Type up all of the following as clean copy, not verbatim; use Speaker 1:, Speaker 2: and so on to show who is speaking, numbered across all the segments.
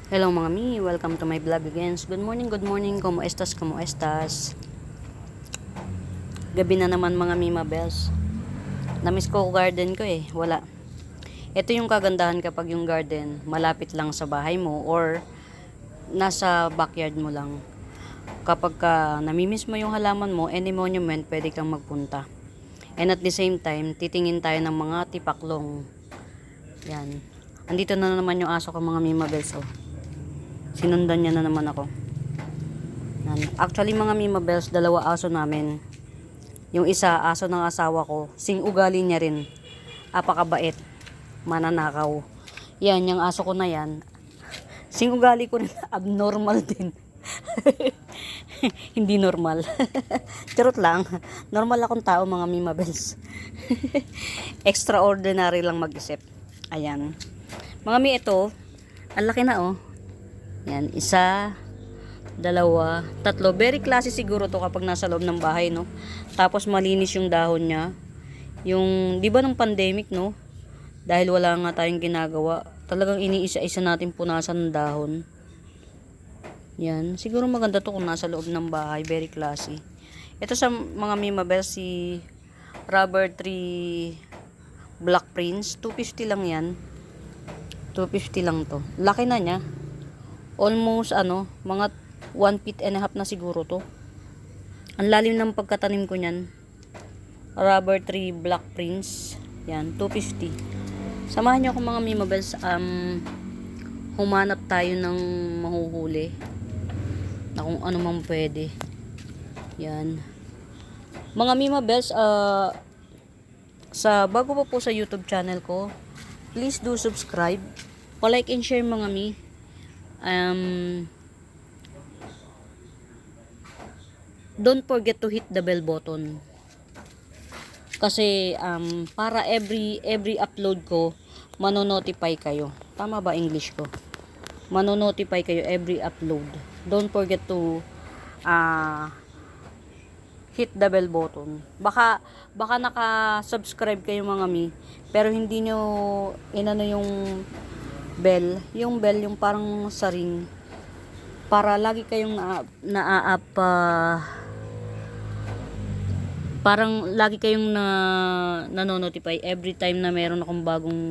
Speaker 1: Hello mga mi, welcome to my vlog again. Good morning, como estas, como estas. Gabi na naman mga mima bells. Namiss ko garden ko wala. Ito yung kagandahan kapag yung garden malapit lang sa bahay mo or nasa backyard mo lang. Kapag namimiss mo yung halaman mo, any monument, pwede kang magpunta. And at the same time, titingin tayo ng mga tipaklong. Yan. Andito na naman yung aso ko mga mima bells. Sinundan niya na naman ako. Actually mga mima bells, dalawa aso namin. Yung isa, aso ng asawa ko, sing ugali niya rin. Apakabait, mananakaw. Yan, yung aso ko na yan, sing ugali ko rin, abnormal din. Hindi normal. Charot lang. Normal akong tao mga mima bells. Extraordinary lang mag-isip. Ayan. Mga mi, ito, ang laki na Yan, isa, dalawa, tatlo. Very classy siguro to kapag nasa loob ng bahay, no? Tapos malinis yung dahon niya. Yung, di ba nung pandemic, no? Dahil wala nga tayong ginagawa, talagang iniisa-isa natin punasan ng dahon. Yan, siguro maganda to kung nasa loob ng bahay. Very classy. Ito sa mga mima bells, si Rubber Tree Black Prince. 250 lang yan. 250 lang to. Laki na niya. Almost mga 1 feet and a half na siguro to. Ang lalim ng pagkatanim ko niyan. Rubber Tree Black Prince. Yan, 250. Samahan niyo ako mga mima bells. Humanap tayo ng mahuhuli. Na kung ano man pwede. Yan. Mga mima bells, bago pa po sa YouTube channel ko, please do subscribe. Pa-like and share mga mi. Don't forget to hit the bell button. Kasi para every upload ko, mano-notify kayo. Tama ba English ko? Mano-notify kayo every upload. Don't forget to hit the bell button. Baka naka-subscribe kayo mga mi, pero hindi nyo inano yung bell, yung parang saring, para lagi kayong parang lagi kayong nanonotify every time na meron akong bagong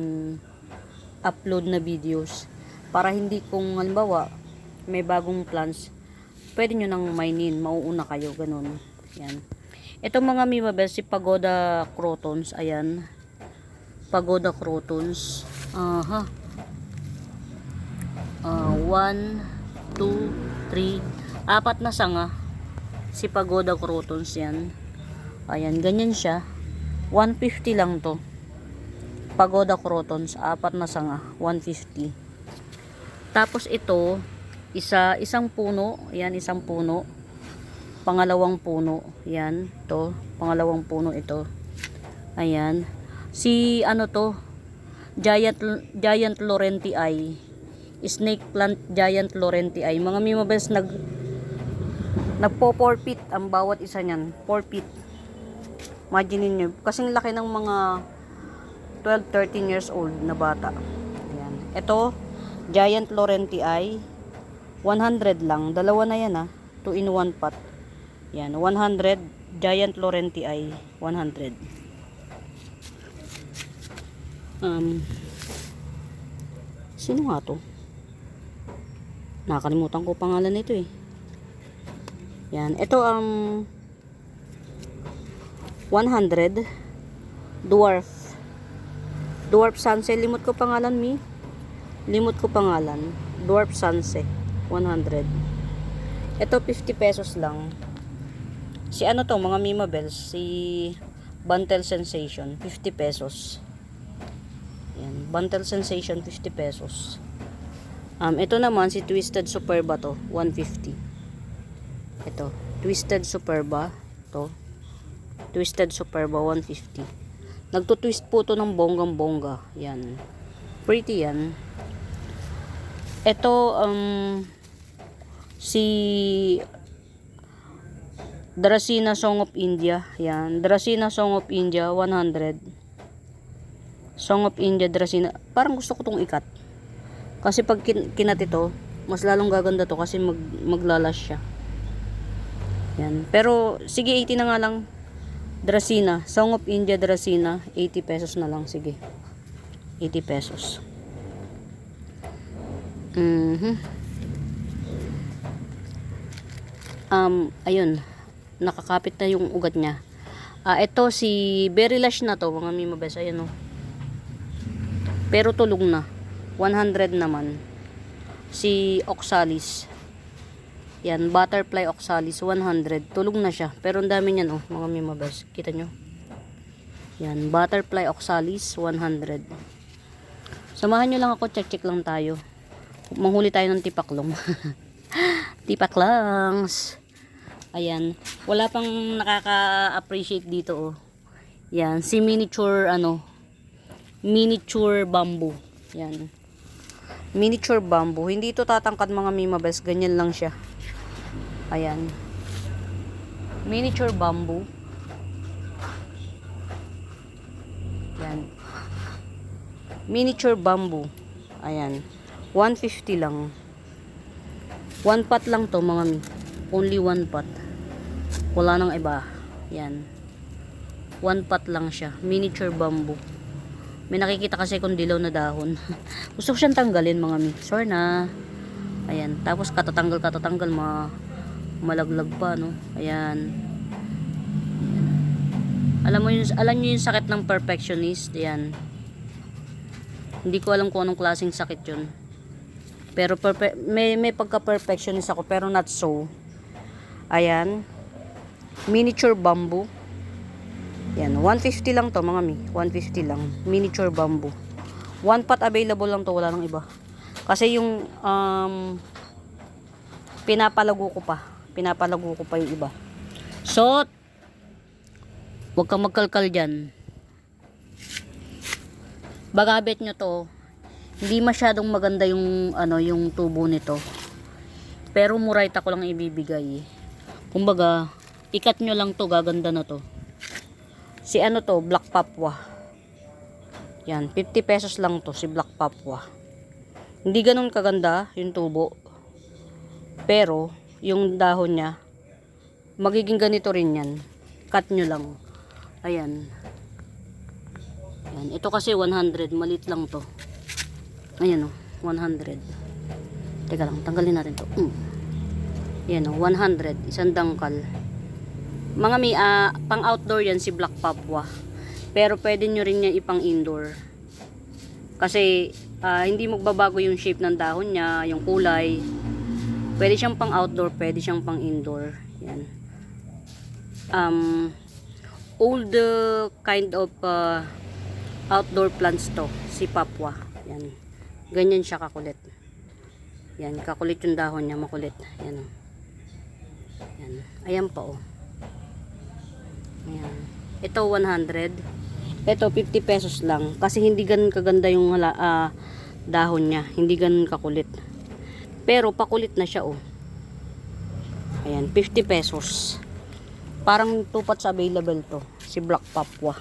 Speaker 1: upload na videos, para hindi kung halimbawa may bagong plans, pwede nyo nang mainin, mauuna kayo, ganun. Yan. Ito mga mima bells, si Pagoda Crotons. Ayan, Pagoda Crotons. 1, 2, 3, 4 na sanga. Si Pagoda Crotons yan. Ayan, ganyan siya. 150 lang to. Pagoda Crotons, 4 na sanga, 150. Tapos ito, isang puno. Ayan, isang puno. Pangalawang puno. Ayan, to. Pangalawang puno ito. Ayan. Si to, Giant Laurentii. Snake plant Giant Laurentii. Mga mima bells, nagpo 4 feet ang bawat isa niyan. 4 feet. Imagine niyo, kasing laki ng mga 12-13 years old na bata. Ayan. Ito, Giant Laurentii. 100 lang. Dalawa na yan 2 in 1 pot. Yan, 100. Giant Laurentii. 100. Sino nga to? Nakalimutan ko pangalan nito Yan, ito 100 Dwarf Sunset. Limot ko pangalan Dwarf Sunset 100. Ito 50 pesos lang. Si to mga mima bells, si Bantel Sensation 50 pesos. Yan, Bantel Sensation 50 pesos. Ito naman si Twisted Superba to, 150. Ito, Twisted Superba to. Twisted Superba 150. Nagto-twist po to ng bonggang-bongga. Yan. Pretty yan. Ito si Dracena Song of India. Yan, Dracena Song of India 100. Song of India Dracena. Parang gusto ko tong ikat. Kasi pag kinat ito, Mas lalong gaganda to kasi maglalash siya. Yan. Pero, sige, 80 na nga lang. Dracena. Song of India Dracena. 80 pesos na lang. Sige. 80 pesos. Ayun. Nakakapit na yung ugat niya. Ito si Berry Lash na to. Mga mimabes. Ayan o. Pero tulog na. 100 naman. Si Oxalis. Yan, Butterfly Oxalis 100. Tulog na siya. Pero ang dami niyan, oh, mga mimabas. Kita nyo? Yan, Butterfly Oxalis 100. Samahan nyo lang ako, check lang tayo. Manghuli tayo ng tipaklong. Tipaklangs. Ayan, wala pang nakaka-appreciate dito, oh. Yan, si miniature bamboo. Yan. Miniature bamboo. Hindi ito tatangkad, mga mimabas. Ganyan lang siya. Ayan. Miniature bamboo. Yan. Miniature bamboo. Ayan. 150 lang. 1 pot lang to, mga mi. Only 1 pot. Wala nang iba. Yan. 1 pot lang siya. Miniature bamboo. May nakikita kasi kung dilaw na dahon. Gusto ko siyang tanggalin, mga mi. Sorry na. Ayan. Tapos katatanggal malaglag pa, no? Ayan. Alam niyo yung sakit ng perfectionist. Ayan. Hindi ko alam kung anong klaseng sakit yun. Pero may pagka-perfectionist ako, pero not so. Ayan. Miniature bamboo. Yan, 150 lang to, mga mi. 150 lang. Miniature bamboo. 1 pot available lang to, wala nang iba. Kasi yung pinapalago ko pa yung iba. So, huwag kang magkalkal dyan. Bagabet nyo to. Hindi masyadong maganda yung yung tubo nito. Pero murayta ko lang ibibigay. Kumbaga, ikat nyo lang to, gaganda na to. Si to, Black Papua. Yan, 50 pesos lang to, si Black Papua. Hindi ganun kaganda yung tubo. Pero, yung dahon niya, magiging ganito rin yan. Cut nyo lang. Ayan. Ayan. Ito kasi 100. Malit lang to. Ayan o. 100. Teka lang. Tanggalin natin to. Ayan o. 100. Isang dangkal. Mga pang outdoor yan si Black Papua. Pero pwede nyo rin yan ipang indoor. Kasi hindi magbabago yung shape ng dahon niya, yung kulay. Pwede siyang pang outdoor, pwede siyang pang indoor. Yan. Old kind of outdoor plants to, si Papua. Yan. Ganyan siya kakulit. Yan, kakulit yung dahon niya, makulit. Yan. Yan. Ayan pa, oh. Ayan. Ito 100. Ito 50 pesos lang kasi hindi ganun kaganda yung dahon niya, hindi ganun kakulit. Pero pakulit na siya, oh. Ayan, 50 pesos. Parang 2 pots available to, si Black Papua.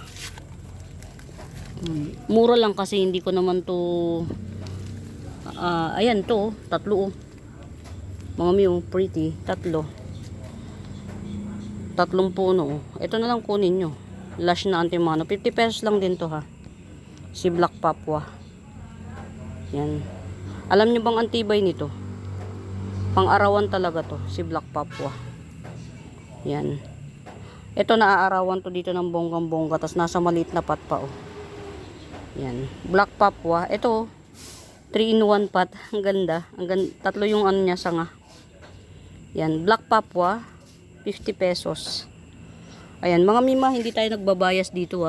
Speaker 1: Mura lang kasi hindi ko naman to ayan to, tatlo, oh. Mga miyo, pretty, tatlong puno, oh. Ito na lang kunin nyo. Lash na antimano. 50 pesos lang din to, ha. Si Black Papua. Yan. Alam nyo bang antibay nito? Pang-arawan talaga to, si Black Papua. Yan. Ito naaarawan to dito ng bonggang-bongga, tas nasa maliit na pot pa, oh. Yan. Black Papua. Ito, 3-in-1 pot. Ang ganda. Tatlo yung niya, sanga. Yan. Black Papua, 50 pesos. Ayan, mga mima, hindi tayo nagbabayas dito,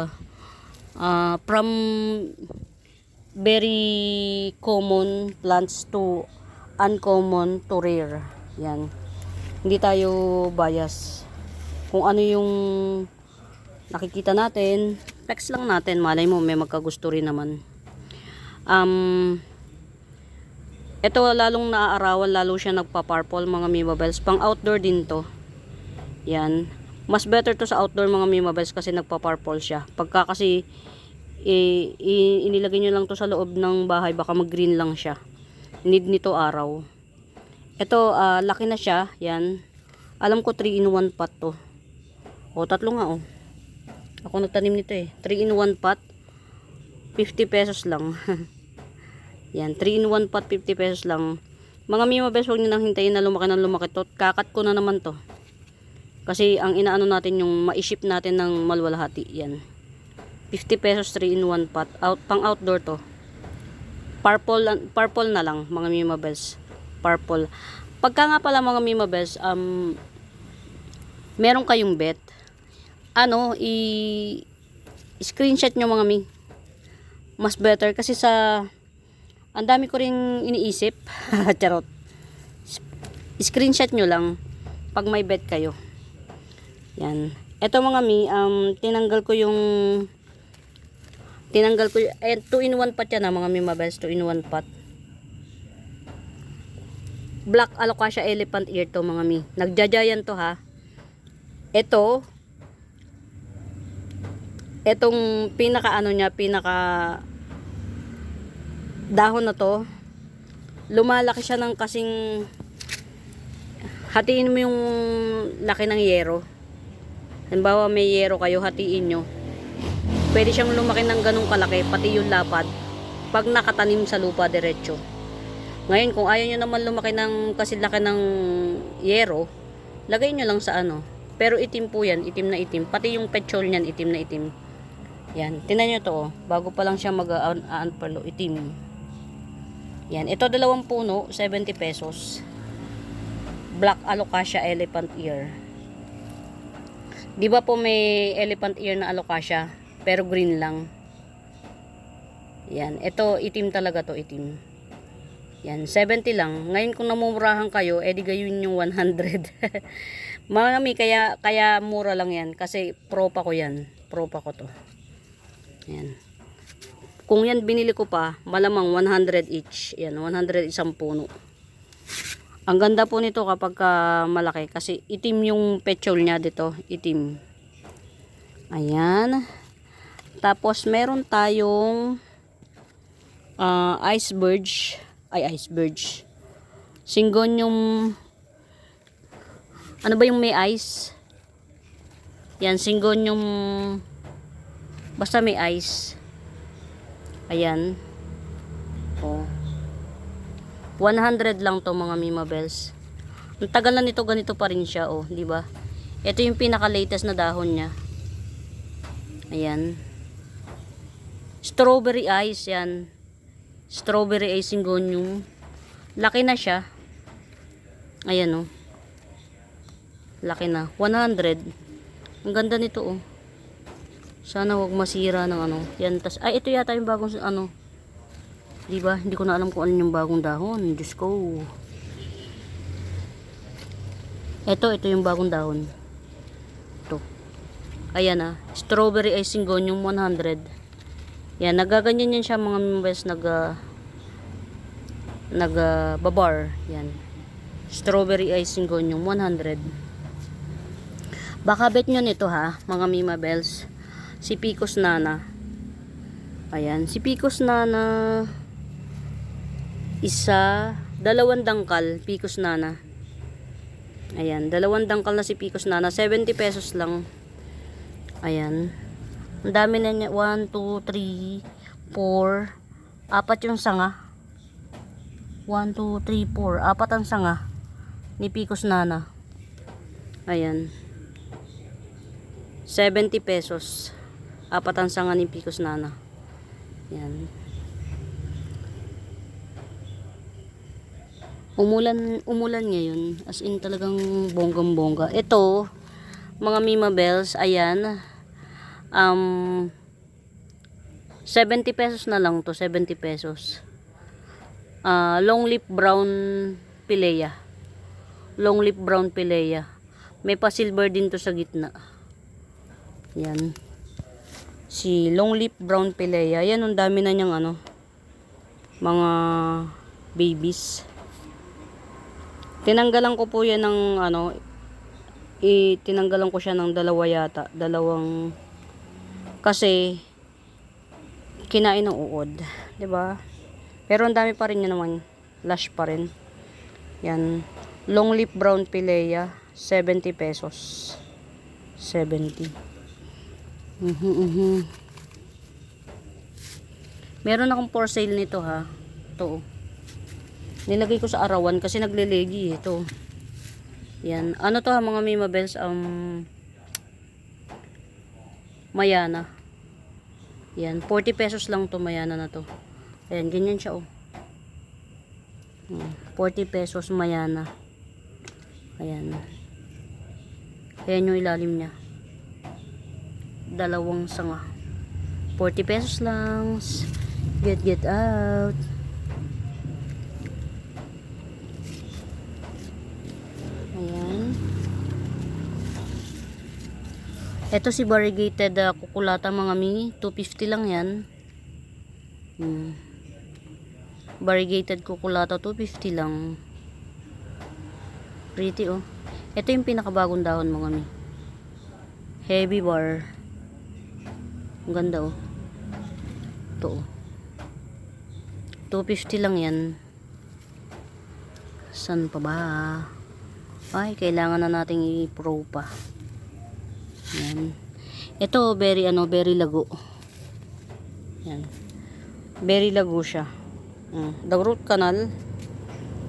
Speaker 1: from very common plants to uncommon to rare. Yan. Hindi tayo bias. Kung ano yung nakikita natin, flex lang natin. Malay mo, may magkagusto rin naman. Ito, lalong naaarawan, lalo siya nagpa-purple, mga mimabels. Pang outdoor din to. Yan. Mas better to sa outdoor, mga mimabels, kasi nagpa-purple siya. Pagka kasi inilagay nyo lang to sa loob ng bahay, baka mag-green lang siya. Need nito araw. Ito, laki na siya. Yan. Alam ko 3 in 1 pot to. O, tatlo nga oh. Ako nagtanim nito eh. 3 in 1 pot. 50 pesos lang. Yan, 3 in 1 pot, 50 pesos lang. Mga Mima Bells, huwag nyo nang hintayin na lumaki ng lumaki to. Kakat ko na naman to. Kasi ang inaano natin yung ma-ship natin ng malwalhati. Yan. 50 pesos 3 in 1 pot. Pang outdoor to. Purple na lang mga Mima Bells. Purple. Pagka nga pala mga Mima Bells, meron kayong bet. Screenshot nyo mga Mi. Mas better kasi ang dami ko ring iniisip. Charot. Screenshot nyo lang pag may bet kayo. Yan. Ito mga Mi, tinanggal ko 2 in 1 pot yan mga Mima Bells, 2 in 1 pot. Black Alocasia elephant ear to mga Mi. Nagjajayan to ha. Etong pinaka dahon na to, lumalaki siya ng kasing, hatiin mo yung laki ng yero. Halimbawa may yero kayo, hatiin nyo. Pwede siyang lumaki ng ganung kalaki, pati yung lapad, pag nakatanim sa lupa diretso. Ngayon, kung ayaw nyo naman lumaki ng kasi laki ng yero, lagay nyo lang sa Pero itim po yan, itim na itim. Pati yung petchol niyan, itim na itim. Yan, tinan nyo to oh. Bago pa lang siya mag-aanpalo, itim. Yan, ito 2 puno, 70 pesos. Black Alocasia elephant ear. Di ba po may elephant ear na Alocasia, pero green lang. Yan, ito itim talaga to, itim. Yan, 70 lang. Ngayon kung namumurahan kayo, edi gayon yung 100. Mga Mi, kaya mura lang yan. Kasi propa ko yan. Propa ko to. Yan. Kung yan binili ko pa, malamang 100 each. Yan, 100 isang puno. Ang ganda po nito kapag malaki. Kasi itim yung petchol niya dito. Itim. Ayan. Tapos meron tayong iceberg. Syngonium. Ano ba yung may ice? Yan, syngonium. Basta may ice. Ayan. Oh. 100 lang to mga Mima Bells. Ang tagal na nito, ganito pa rin siya, oh, di ba? Ito yung pinaka-latest na dahon niya. Ayan. Strawberry ice yan. Strawberry ice syngonium. Laki na siya. Ayan oh. Laki na. 100. Ang ganda nito oh. Sana wag masira ng Yan ito yata yung bagong Di ba? Hindi ko na alam kung ano yung bagong dahon. Diyos ko. Ito yung bagong dahon. Ito. Ayan ah. Strawberry ice syngonium 100. Yan, nagaganyan yan siya mga members, babar. Yan. Strawberry ice syngonium 100. Baka bet nyo nito ha, mga Mima Bells. Si Picos Nana. Ayan, si Picos Nana. 2 dangkal, Picos Nana. Ayan, 2 dangkal na si Picos Nana. 70 pesos lang. Ayan. Ang dami na niya. 1, 2, 3, 4. 4 yung sanga. 1, 2, 3, 4. 4 ang sanga ni Picos Nana. Ayan. 70 pesos. 4 ang sanga ni Picos Nana. Ayan. Umulan ngayon. As in talagang bonggang-bongga. Ito, mga Mima Bells, ayan. 70 pesos na lang to, 70 pesos. Long leaf brown pilea. Long leaf brown pilea. May pa silver din to sa gitna. Yan. Si long leaf brown pilea. Yan, ang dami na niyang mga babies. Tinanggalan ko po yan ng tinanggalan ko siya ng 2 yata. 2 kasi kinain ng uod, 'di ba? Pero ang dami pa rin 'yan naman, lash pa rin. Yan. Long leaf brown pilea, 70 pesos. 70. Meron akong for sale nito ha. Ito. Nilagay ko sa arawan kasi naglelegi ito. Yan. Ano to ha mga Mima Bells? Mayana. Yan. 40 pesos lang to Mayana na to. Ayan. Ganyan siya oh. 40 pesos Mayana. Ayan. Ayan yung ilalim niya. Dalawang sanga. 40 pesos lang. Get out. Ayan. Ito si variegated kukulata mga mi. 250 lang yan. Variegated kukulata 250 lang. Pretty oh. Ito yung pinakabagong dahon mga mi. Heavy bar. Ang ganda oh. Ito oh. 250 lang yan. San pa ba? Ay, kailangan na nating i-pro pa. Yan. Ito, very lago. Yan. Very lago siya. The root canal,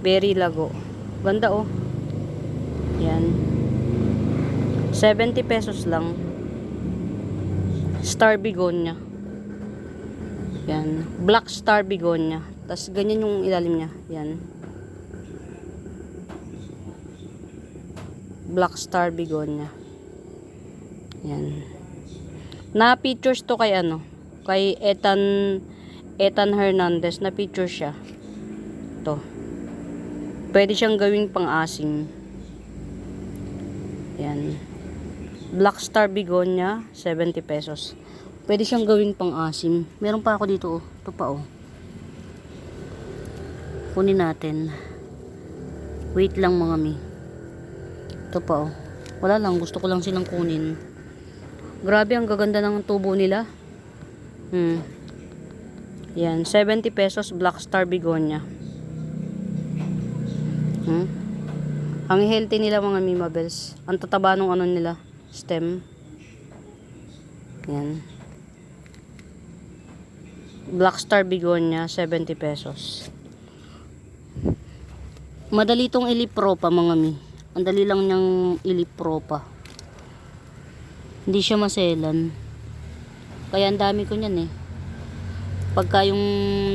Speaker 1: very lago. Ganda oh. Yan. 70 pesos lang. Star begonia. Yan. Black star begonia. Tapos ganyan yung ilalim niya. Yan. Black star begonia. Yan. Na-features to kay kay Ethan Hernandez. Na-feature siya. To. Pwede siyang gawing pang-asim. Yan. Black star begonia, 70 pesos. Pwede siyang gawing pang-asim. Meron pa ako dito oh. Ito pa oh. Kunin natin. Wait lang mga mi. Ito pa oh. Wala lang, gusto ko lang silang kunin. Grabe, ang gaganda ng tubo nila. Yan, 70 pesos Black Star Begonia. Ang healthy nila mga Mima Bells. Ang tataba nung nila, stem. Yan. Black Star Begonia, 70 pesos. Madali tong ilipropa mga mi. Ang dali lang niyang ilipropa. Hindi siya maselan. Kaya ang dami ko niyan eh. Pagka yung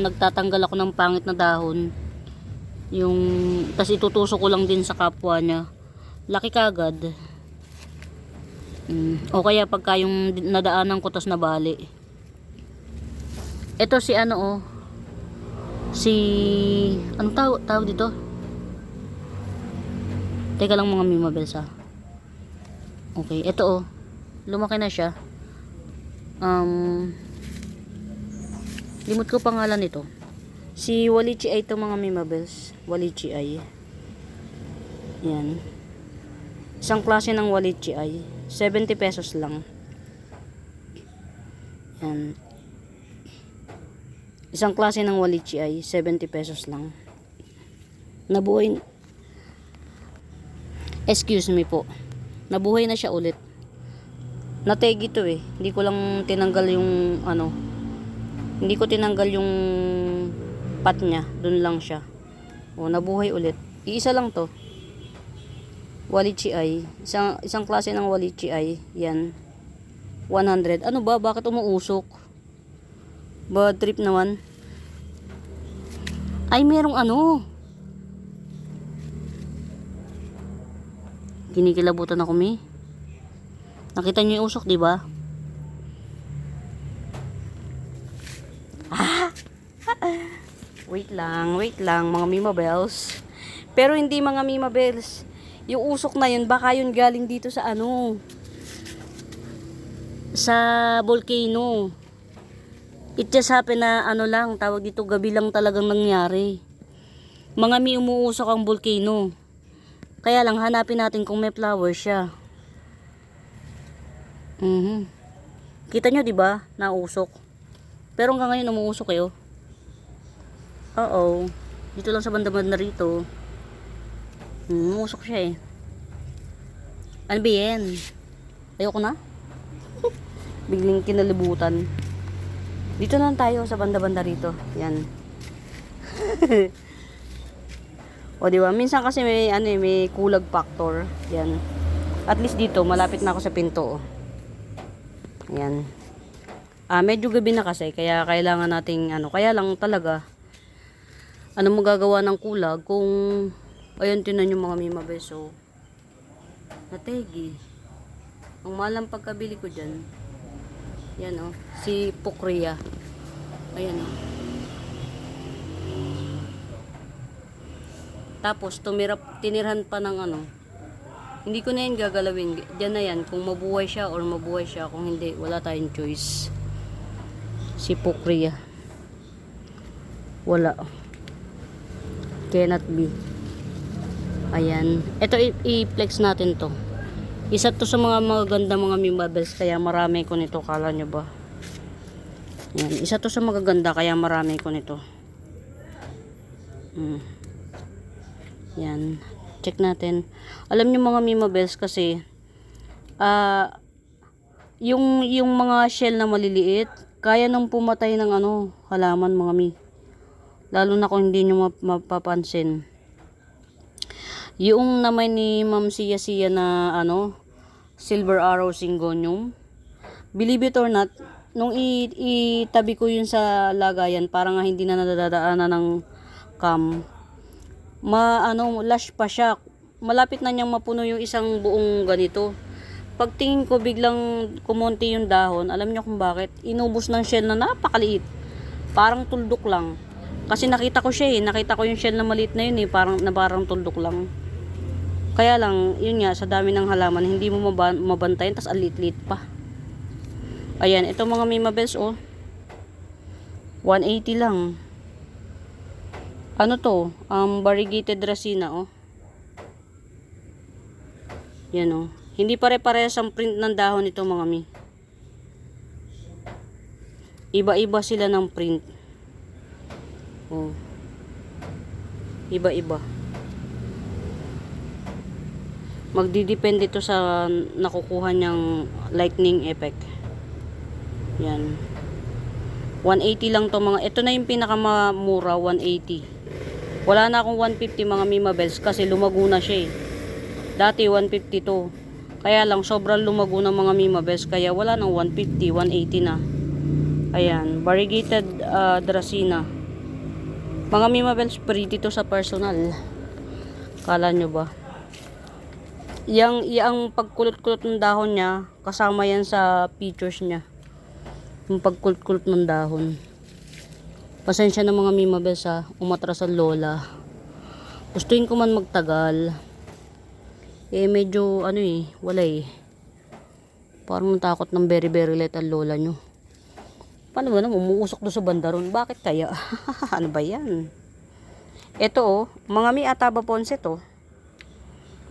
Speaker 1: nagtatanggal ako ng pangit na dahon, yung tas itutusok ko lang din sa kapwa niya, laki kagad. O kaya pagka yung nadaanan ko tas nabali. Ito si si anong tawag dito? Teka lang mga Mima Bells ha. Okay, ito oh. Lumaki na siya. Limot ko pangalan nito. Si Walichi ay ito mga Mima Bells. Walichi ay. Yan. Isang klase ng Walichi ay 70 pesos lang. Yan. Isang klase ng Walichi ay 70 pesos lang. Nabuhay. Excuse me po. Nabuhay na siya ulit. Nategi to eh. Hindi ko lang tinanggal yung hindi ko tinanggal yung pat niya. Doon lang siya. O, nabuhay ulit. Iisa lang to. Walichi ay. Isang klase ng Walichi ay. Yan. 100. Ano ba? Bakit umuusok? Bad trip naman. Ay, merong Kinikilabutan ako, mi. Nakita niyo yung usok, di ba? Wait lang, mga Mima Bells. Pero hindi mga Mima Bells. Yung usok na yun, baka yun galing dito sa sa volcano. It just happened na lang, tawag dito, gabi lang talagang nangyari. Mga mi, umuusok ang volcano. Kaya lang, hanapin natin kung may flower siya. Kita nyo, di ba? Nausok. Pero hanggang ngayon, umuusok kayo. Oo. Dito lang sa banda-banda rito. Musok siya eh. Ano ba yan? Ayoko na. Biglang kinalibutan. Dito lang tayo sa banda-banda rito. Yan. O diba? Minsan kasi may ano eh, may kulag factor. Yan. At least dito malapit na ako sa pinto. Oh. Yan. Medyo gabi na kasi kaya kailangan nating ano, kaya lang talaga ano magagawa ng kulag kung ayun tinan yung mga mima beso. Nategi. Ang malang pagkabili ko diyan. Yan oh, si Pukria. Ayan oh. Tapos tinirhan pa ng ano. Hindi ko na yan gagalawin. Diyan na yan kung mabuhay siya or mabuhay siya, kung hindi wala tayong choice. Si Pukria. Wala. Cannot be. Ayan. Ito i-flex natin to. Isa to sa mga magaganda mga mimabels kaya marami ko nito, kala nyo ba? Ayan. Isa to sa magaganda kaya marami ko nito. Yan. Check natin. Alam nyo mga mimabels kasi yung mga shell na maliliit kaya nang pumatay ng ano, halaman mga mi. Lalo na kung hindi nyo mapapansin. Yung naman ni Ma'am Sia na ano, Silver Arrow Syngonium. Believe it or not, nung itabi ko yun sa lagayan, parang nga hindi na nadadaanan ng cam. Lush pa siya. Malapit na niyang mapuno yung isang buong ganito. Pagtingin ko biglang kumonti yung dahon. Alam niyo kung bakit? Inubos ng shell na napakaliit. Parang tuldok lang. Kasi nakita ko siya eh. Nakita ko yung shell na maliit na yun eh. Parang tuldok lang. Kaya lang, yun nga, sa dami ng halaman, hindi mo mabantayan. Tas alit-lit pa. Ayan, ito mga mimabels oh. 180 lang. Ano to? Variegated Dracena oh. Yan oh. Hindi pare-parehas ang print ng dahon nito mga mi. Iba-iba sila ng print. Oh. Iba-iba. Magdidepende to sa nakukuha niyang lightning effect. Yan. 180 lang to mga. Ito na yung pinakamamura, 180. Wala na akong 150 mga mimabels kasi lumago na siya eh. Dati 150 to. Kaya lang sobrang lumago ng mga mimabels kaya wala nang 150, 180 na. Ayan, variegated Dracena. Mga mimabels, pretty to sa personal. Kala nyo ba? Yang pagkulot-kulot ng dahon niya, kasama yan sa pictures niya. Yung pagkulot-kulot ng dahon. Pasensya na mga mimabels ha, umatras ang lola. Gustuin ko man magtagal. Medyo ano eh, wala eh. Parang natakot ng very late ang lola nyo. Paano ba na umuusok doon sa bandaron? Bakit kaya? Ano ba yan? Ito oh, mga mi Ataba Ponce to.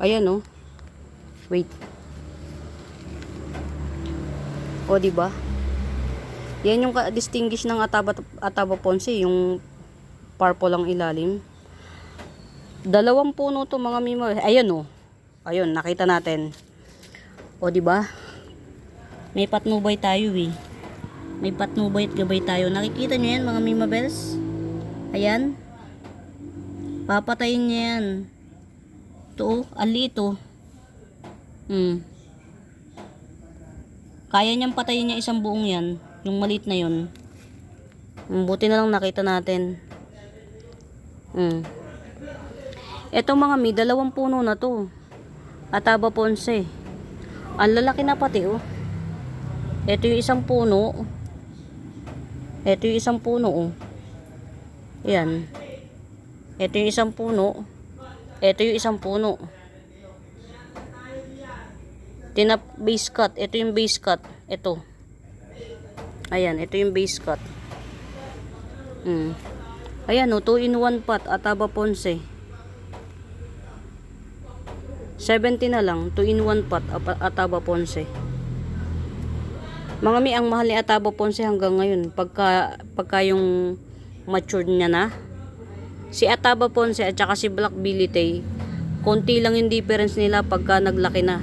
Speaker 1: Ayan oh. Wait. O diba? Yan yung distinguish ng Ataba Ponce, yung purple ang ilalim. 2 puno to mga mimo. Ayun oh. Ayun, nakita natin. O di ba? May patnubay tayo eh. May patnubay at gabay tayo. Nakikita niyo yan mga mimabels? Ayan. Papatayin niya yan. Ito oh, ali ito. Kaya niyang patayin niya isang buong yan. Yung maliit na yun. Buti na lang nakita natin. Ito mga mi, 2 puno na to. Ataba Ponce. Ang lalaki na pati oh. Ito yung isang puno. Ito yung isang puno oh. Yan. Ito yung isang puno. Ito yung isang puno. Base cut. Ito yung base cut. Ito. Ayan, ito yung base cut. Ayan oh, 2 in 1 pot. Ataba Ponce. 70 na lang, 2 in 1 pot, Ataba Ponce. Mga mi, ang mahal ni Ataba Ponce hanggang ngayon, pagka yung matured niya na. Si Ataba Ponce at saka si Black Billy Tay, Konti lang yung difference nila pagka naglaki na.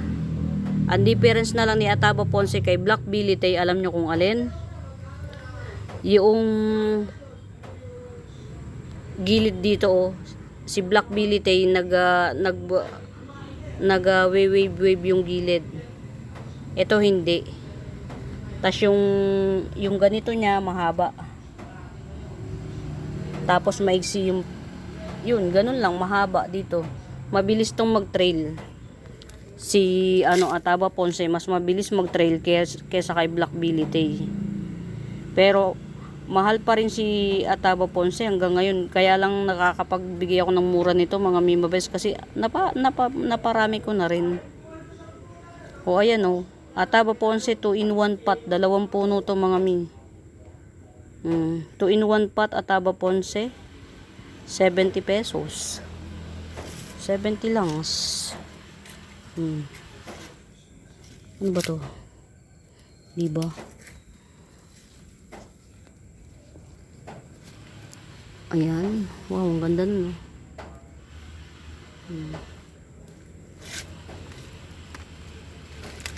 Speaker 1: Ang difference na lang ni Ataba Ponce kay Black Billy, alam nyo kung alin? Yung gilid dito oh. Si Black Billy wave yung gilid. Ito hindi. Tas yung ganito niya mahaba. Tapos maigsi yun, ganun lang, mahaba dito. Mabilis tong mag-trail. Si Ataba Ponce mas mabilis mag-trail kaysa kay Black Billy Tay. Pero mahal pa rin si Ataba Ponce hanggang ngayon. Kaya lang nakakapagbigay ako ng mura nito mga Mimabes kasi naparami ko na rin. O ayan o. Ataba Ponce 2-in-1 pot. 2 puno to mga mi. 2-in-1 pot Ataba Ponce. 70 pesos. 70 lang. Ano ba to? Diba? Ayan. Wow, ang ganda nun.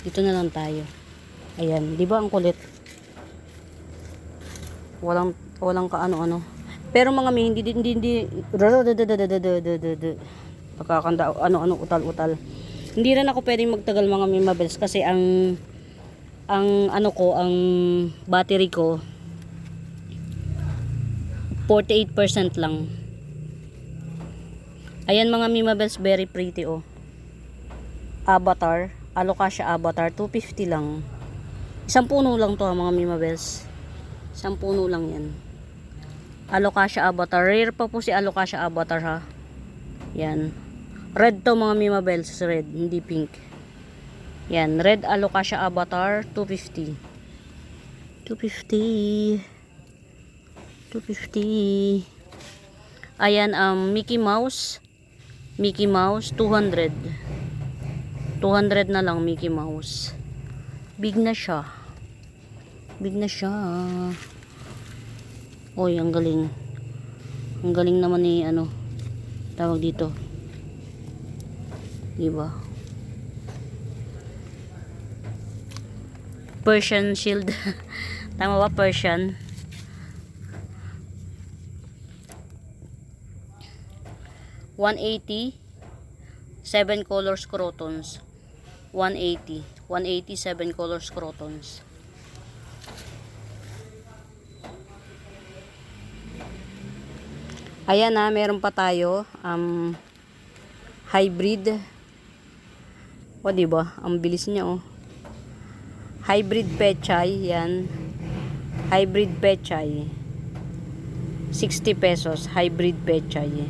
Speaker 1: Dito na lang tayo. Ayan. Diba ang kulit? Walang kaano-ano. Pero mga may hindi nakakanda ano utal-utal. Hindi rin ako pwedeng magtagal mga Mimabels kasi ang battery ko 48% lang. Ayan mga Mimabels, very pretty oh. Avatar, Alocasia Avatar, 250 lang. Isang puno lang to mga Mimabels. Isang puno lang yan. Alocasia Avatar, rare pa po si Alocasia Avatar ha. Yan. Red to mga Mimabels, red, hindi pink. Yan, red Alocasia Avatar, 250. 250. Ayan, Mickey Mouse, 200. 200 na lang Mickey Mouse. Big na siya. Oy, ang galing. Ang galing naman ni tawag dito. Diba? Persian shield. Tama ba, Persian? $180. 7 colors crotons. 180. 7 colors crotons. Ayan na, meron pa tayo. Hybrid. O, diba? Ang bilis niya, oh. Hybrid pechay. Yan. Hybrid pechay. 60 pesos. Hybrid pechay.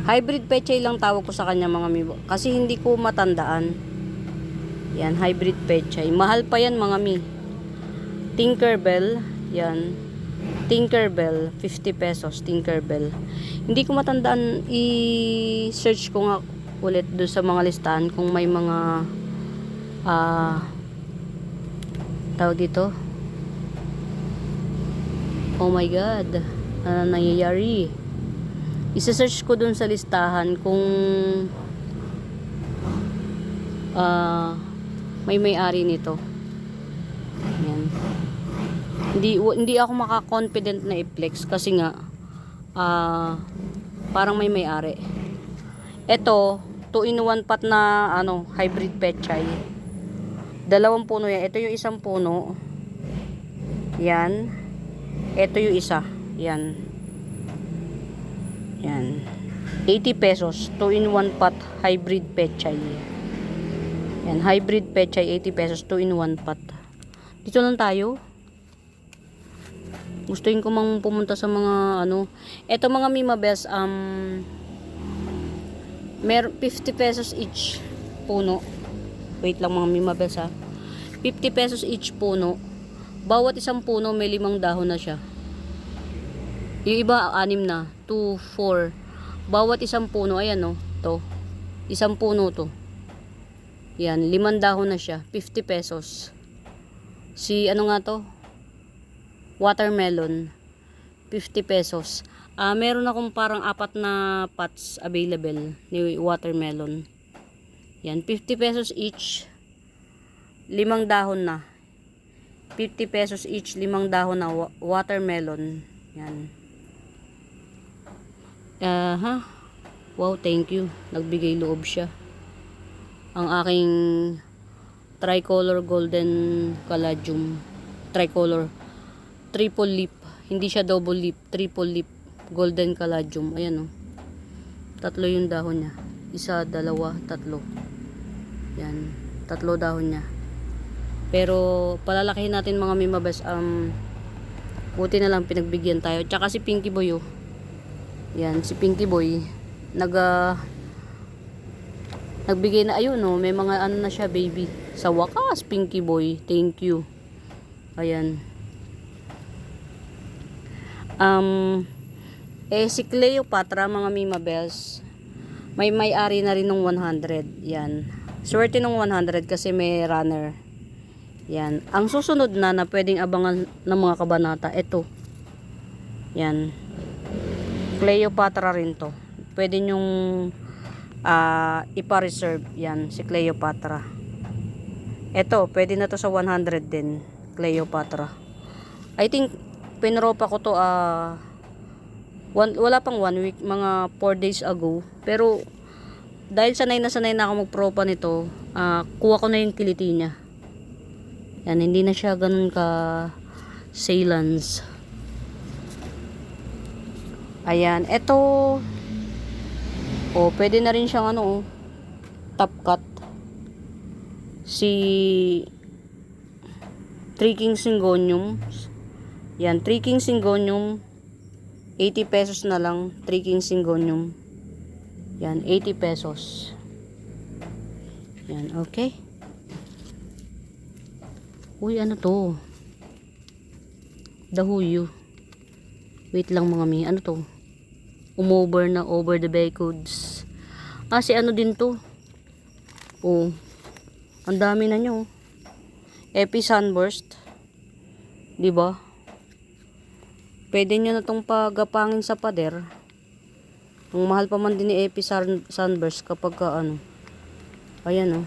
Speaker 1: Hybrid pechay lang tawag ko sa kanya mga mi. Kasi hindi ko matandaan. Yan. Hybrid pechay. Mahal pa yan mga mi. Tinkerbell. Yan. Tinkerbell. 50 pesos. Tinkerbell. Hindi ko matandaan. I-search ko nga ulit doon sa mga listahan kung may mga tawag dito. Oh my god, ano nangyayari? Isa-search ko doon sa listahan kung may-ari nito. Yan. Hindi ako maka-confident na i-flex kasi nga parang may-ari. Ito 2-in-1 pot na hybrid pechay. 2 puno yan. Ito yung isang puno. Yan. Ito yung isa. Yan. Yan. 80 pesos. 2-in-1 pot hybrid pechay. Yan. Hybrid pechay 80 pesos. 2-in-1 pot. Dito lang tayo. Gustuin ko mang pumunta sa mga Ito mga Mimabels mer 50 pesos each puno. Wait lang mga Mimabels ha. 50 pesos each puno. Bawat isang puno may 5 dahon na siya. Yung iba 6 na. 2, 4. Bawat isang puno, ayan to. Isang puno to. Yan, 5 dahon na siya. 50 pesos. Si nga to? Watermelon. 50 pesos. Meron akong parang 4 na pots available ni watermelon. Yan, 50 pesos each. 5 dahon na. 50 pesos each, 5 dahon na watermelon. Yan. Wow, thank you. Nagbigay loob siya. Ang aking tricolor golden caladium. Tricolor. Triple leaf. Hindi siya double leaf. Triple leaf. Golden caladium. Ayan o. 3 yung dahon niya. 1, 2, 3. Yan. 3 dahon niya. Pero palalakihin natin mga mimabes. Buti na lang pinagbigyan tayo. Tsaka si Pinky Boy oh. Yan. Si Pinky Boy. Nagbigay na ayun oh. May mga ano na siya baby. Sa wakas Pinky Boy. Thank you. Ayan. Si Cleopatra mga mimabels, may-ari na rin ng 100. Yan. Swerte ng 100 kasi may runner. Yan. Ang susunod na pwedeng abangan ng mga kabanata, ito. Yan. Cleopatra rin to. Pwede nyong ipa-reserve. Yan. Si Cleopatra. Ito. Pwede na to sa 100 din. Cleopatra. I think, pinropa ko to wala pang 1 week, mga 4 days ago. Pero dahil sanay na ako magpropa nito, kuha ko na yung kiliti niya. Yan, hindi na siya ganun ka salance. Ayan, eto pwede na rin siyang top cut. Si 3 King Syngonium. Yan, 3 King Syngonium 80 pesos na lang. 3 King Syngonium. Yan, 80 pesos. Yan, okay. Uy, ano to? Dahuyo. Wait lang mga mi. Ano to? Umover na, over the backwards. Si ano din to? Ang dami na nyo. Epi Sunburst. Diba? Pwede nyo na itong pagapangin sa pader. Ang mahal pa man din ni Epi Sunburst kapag ayan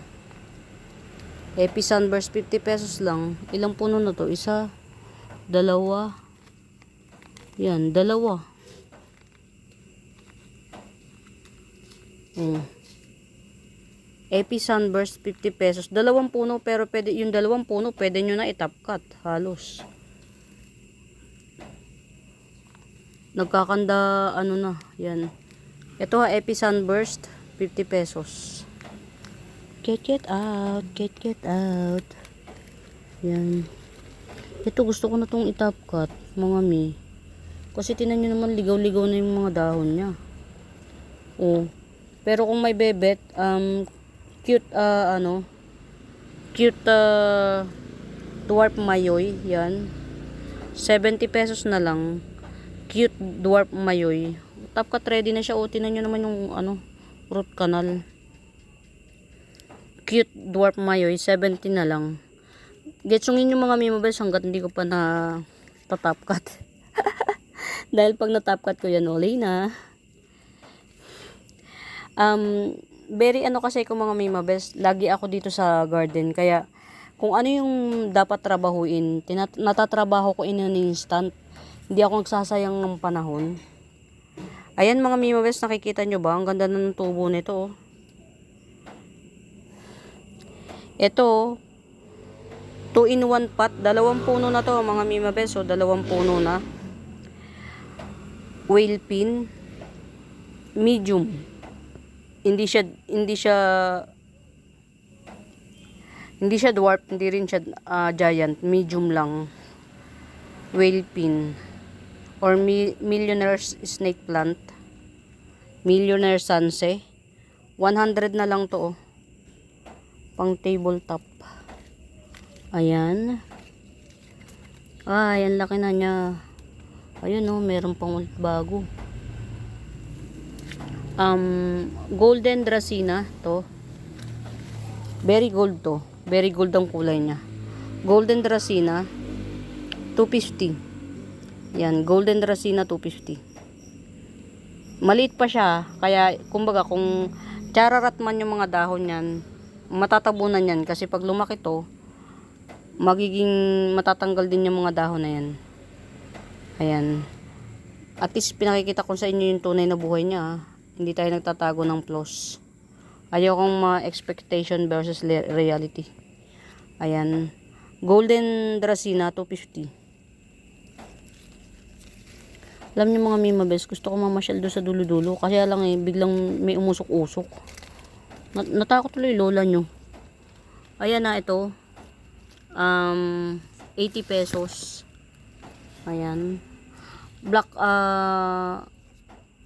Speaker 1: Epi Sunburst 50 pesos lang. Ilang puno na to? 1, 2. Yan, 2. Epi Sunburst 50 pesos. 2 puno pero pwede, yung 2 puno pwede nyo na i-top cut. Halos. Nagkakanda na. Yan. Ito Epi Sunburst 50 pesos. Get out. Get out. Yan. Ito gusto ko na tong i-top cut, mga mi. Kasi tinan nyo naman ligaw-ligaw na yung mga dahon niya. Pero kung may bebet, cute cute dwarf mayoy, yan. 70 pesos na lang. Cute dwarf mayoy. Top cut ready na siya. Tinan nyo naman yung root canal. Cute dwarf mayoy, 70 na lang. Getsungin yung mga mimobes hanggat hindi ko pa na top cut. Dahil pag na top cut ko yan, olay na. Very kasi ko mga mimobes, lagi ako dito sa garden. Kaya kung ano yung dapat trabahuin, natatrabaho ko in an instant. Hindi ako nagsasayang ng panahon. Ayan mga mimobes, nakikita nyo ba? Ang ganda ng tubo nito. Ito 2-in-1 pot. 2 puno na to mga mimobes. 2 puno na. Whale pin. Medium. Hindi siya dwarf. Hindi rin siya giant. Medium lang. Whale pin. Or millionaire snake plant. Millionaire sanse. 100 na lang to. Pang tabletop. Ayan. Ayan laki na niya. Ayun meron pang ulit bago. Golden Dracena to. Very gold to. Very gold ang kulay niya. Golden Dracena 250. Yan, Golden Dracena 250. Maliit pa siya, kaya kumbaga kung chararat man yung mga dahon yan, matatabunan yan kasi pag lumaki to, magiging matatanggal din yung mga dahon na yan. Ayan. At least pinakikita ko sa inyo yung tunay na buhay niya. Hindi tayo nagtatago ng flaws. Ayaw kong ma-expectation versus reality. Ayan. Golden Dracena 250. Alam niyo mga mimabes, gusto ko mamasyal doon sa dulo-dulo. Kasi lang biglang may umusok-usok. Natakot tuloy lola nyo. Ayan na ito. 80 pesos. Ayan. Black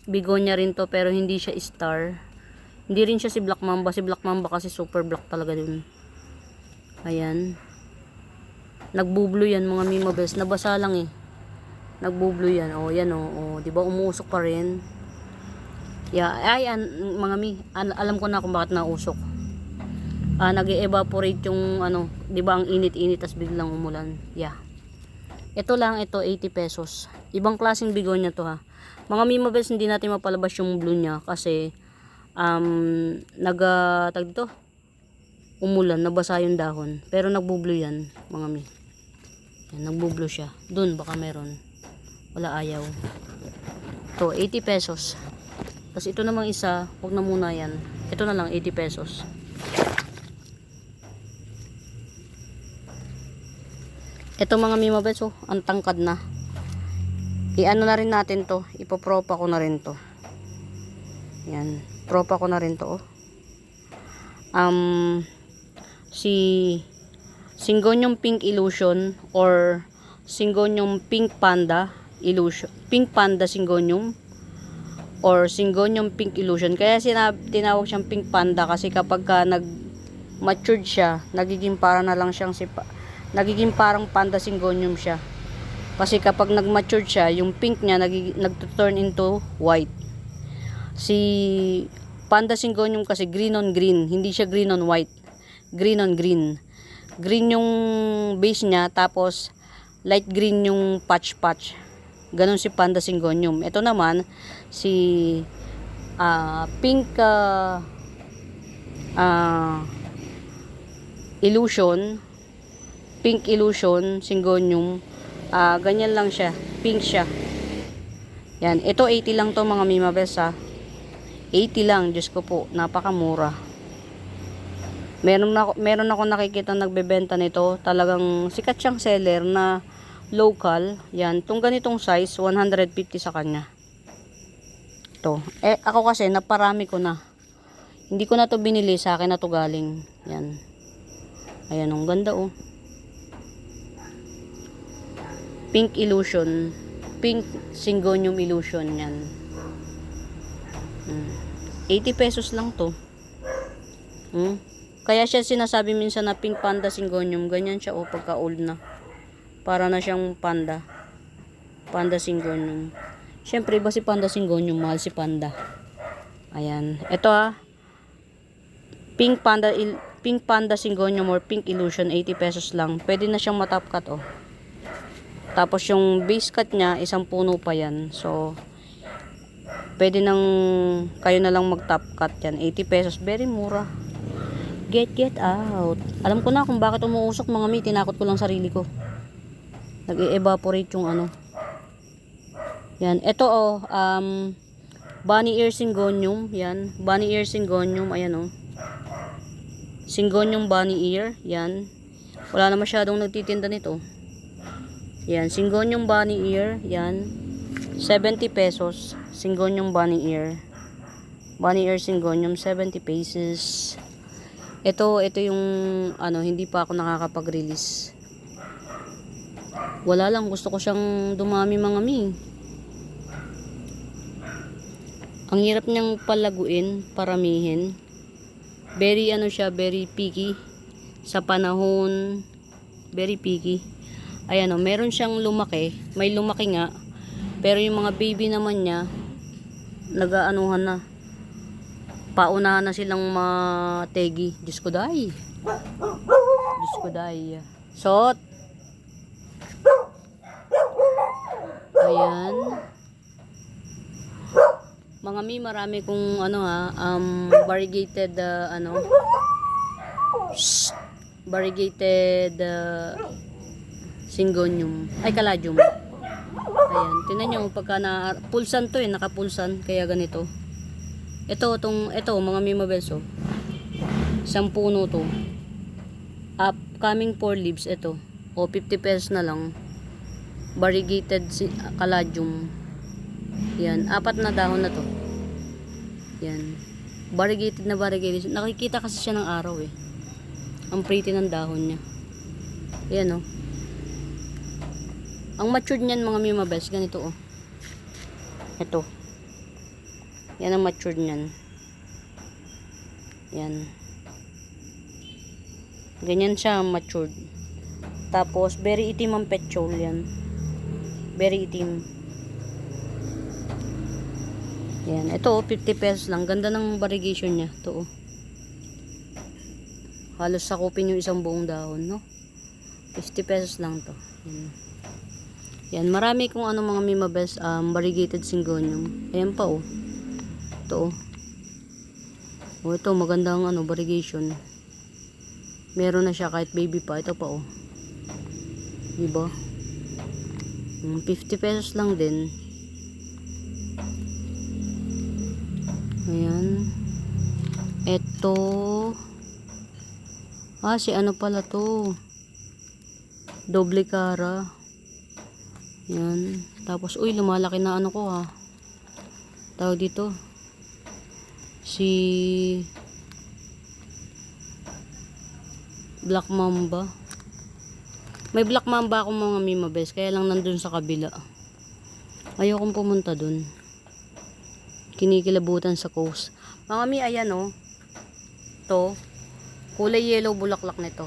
Speaker 1: bigonia rin to pero hindi siya star. Hindi rin siya si Black Mamba. Si Black Mamba kasi super black talaga dun. Ayan. Nagbublo yan mga mimabes. Nabasa lang eh. Nagbublo yan. O yan o. Diba umuusok pa rin. Yeah. Ay mga alam ko na kung bakit nausok. Nag-evaporate yung ano. Diba ang init-init tas biglang umulan. Yeah. Ito lang, ito 80 pesos. Ibang klaseng bigonia to ha. Mga mimabes, hindi natin mapalabas yung blue niya kasi tag dito, umulan, nabasa yung dahon. Pero nagbo-blue yan, mga mi. Yan, nagbo-blue siya. Dun baka meron. Wala, ayaw. Ito 80 pesos. Tapos ito namang isa, wag na muna yan. Ito na lang 80 pesos. Ito mga mimabes, oh, ang tangkad na. I-ano na rin natin to. Ipopropa ko na rin to. Yan. Propa ko na rin to, oh. Si Syngonium Pink Illusion or Syngonium Pink Panda Illusion. Pink Panda Syngonium or Syngonium Pink Illusion. Kaya tinawag siyang Pink Panda kasi kapag nag-matured siya, nagiging para na lang siyang nagiging parang Panda Syngonium siya. Kasi kapag nag-mature siya, yung pink niya nag-turn into white. Si Panda Syngonium kasi green on green, hindi siya green on white. Green on green. Green yung base niya, tapos light green yung patch. Ganon si Panda Syngonium. Ito naman, si Pink Illusion, Pink Illusion Syngonium. Ganyan lang siya, pink siya. Yan, ito 80 lang to mga mimabes ha. 80 lang, Diyos ko po, napakamura. Meron ako nakikita nagbebenta nito, talagang sikat siyang seller na local. Yan, tong ganitong size 150 sa kanya. To. Ako kasi naparami ko na. Hindi ko na to binili, sa akin na to galing. Yan. Ayan, ang ganda oh. Pink Illusion, Pink Syngonium Illusion yan. 80 pesos lang to. Kaya siya sinasabi minsan na Pink Panda Syngonium. Ganyan siya oh, pagka old na. Para na siyang panda. Panda Syngonium. Siyempre iba si Panda Syngonium, mahal si Panda. Ayan. Ito Pink Panda Syngonium or Pink Illusion, 80 pesos lang. Pwede na siyang matop cut oh. Tapos yung base cut niya, isang puno pa yan. So, pwede kayo na lang mag-top cut yan. 80 pesos, very mura. Get out. Alam ko na kung bakit umuusok mga mi. Tinakot ko lang sarili ko. Nag-evaporate yung ano. Yan. Ito oh, Bunny Ear Syngonium. Yan. Bunny Ear Syngonium. Ayan oh. Syngonium Bunny Ear. Yan. Wala na masyadong nagtitinda nito. Yan, Syngonium Bunny Ear, yan. 70 pesos, Syngonium Bunny Ear. Bunny Ear Syngonium, 70 pesos. Ito yung, hindi pa ako nakakapag-release. Wala lang, gusto ko siyang dumami mga mi. Ang hirap niyang palaguin, paramihin. Very, very picky. Sa panahon, very picky. Ayan o, meron siyang lumaki. May lumaki nga. Pero yung mga baby naman niya, nag-aanuhan na. Paunahan na silang mategi. Diyos ko day. Sot. Ayan. Mga Mga mi, marami kong variegated variegated syngonium, ay caladium. Ayan, tingnan nyo pagka na pulsan to nakapulsan kaya ganito. Ito mga mimabels oh. Isang puno to. Upcoming 4 leaves ito. O 50 pesos na lang. Variegated caladium. Yan, 4 na dahon na to. Yan. Variegated. Nakikita kasi siya ng araw eh. Ang pretty ng dahon niya. Yan oh. Ang matured niyan mga mimabels, ganito oh. Ito. Yan ang matured niyan. Yan. Ganyan siya matured. Tapos very itim ang petioles yan. Very itim. Yan, ito oh, 50 pesos lang. Ganda ng variegation niya, ito oh. Halos sakupin yung isang buong dahon, no? 50 pesos lang to. Yan. Yan, marami kung ano mga mimabels, variegated syngonium. Ayan pa oh. Ito oh. Oh, ito magandang variegation. Meron na siya kahit baby pa. Ito pa oh. Diba? 50 pesos lang din. Ayan. Ito. Si ano pala to? Doble cara. Yan. Tapos, uy, lumalaki na ano ko ha. Tawag dito. Si Black Mamba. May Black Mamba akong mga mimabels. Kaya lang nandun sa kabila. Ayokong pumunta dun. Kinikilabutan sa coast. Mga mi, ayan oh. To. Kulay yellow bulaklak nito.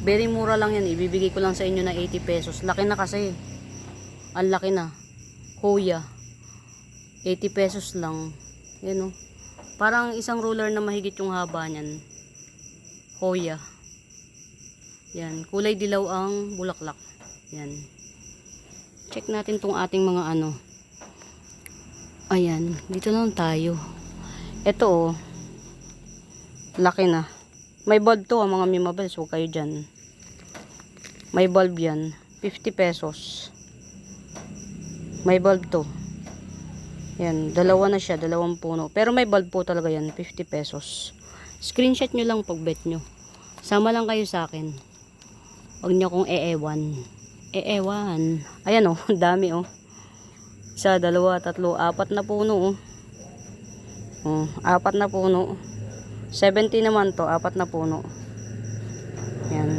Speaker 1: Very mura lang yan. Ibibigay ko lang sa inyo na 80 pesos. Laki na kasi. Ang laki na. Hoya. 80 pesos lang. Yan oh. Parang isang ruler na mahigit yung haba niyan. Hoya. Yan. Kulay dilaw ang bulaklak. Yan. Check natin tong ating mga ano. Ayan. Dito lang tayo. Ito oh. Laki na. May bulb to mga mimabels. Huwag kayo dyan. May bulb yan. 50 pesos. May bulb to. Yan. Dalawa na siya. Dalawang puno. Pero may bulb po talaga yan. 50 pesos. Screenshot nyo lang pag bet nyo. Sama lang kayo sa akin. Huwag nyo kong eewan. Eewan. Ayan oh. Dami oh. 1, 2, 3, 4 na puno oh. 4 na puno. 70 naman to, 4 na puno. Yan.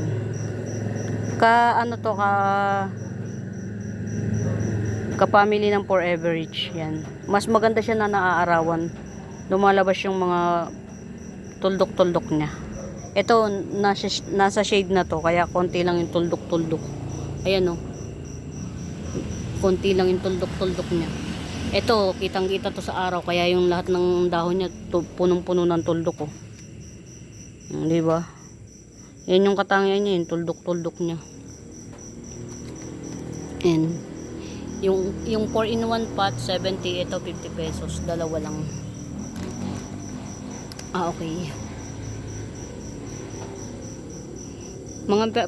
Speaker 1: Ka-family ng Forever Rich. Yan. Mas maganda siya na naaarawan. Lumalabas yung mga tuldok-tuldok niya. Ito, nasa shade na to, kaya konti lang yung tuldok-tuldok. Ayan o. Konti lang yung tuldok-tuldok niya. Ito, kitang-kita to sa araw, kaya yung lahat ng dahon niya punong-puno ng tuldok oh. Diba? Yan yung katangian niya, yung tuldok-tuldok niya. And yung 4-in-1 pot 70, ito 50 pesos, dalawa lang. Okay.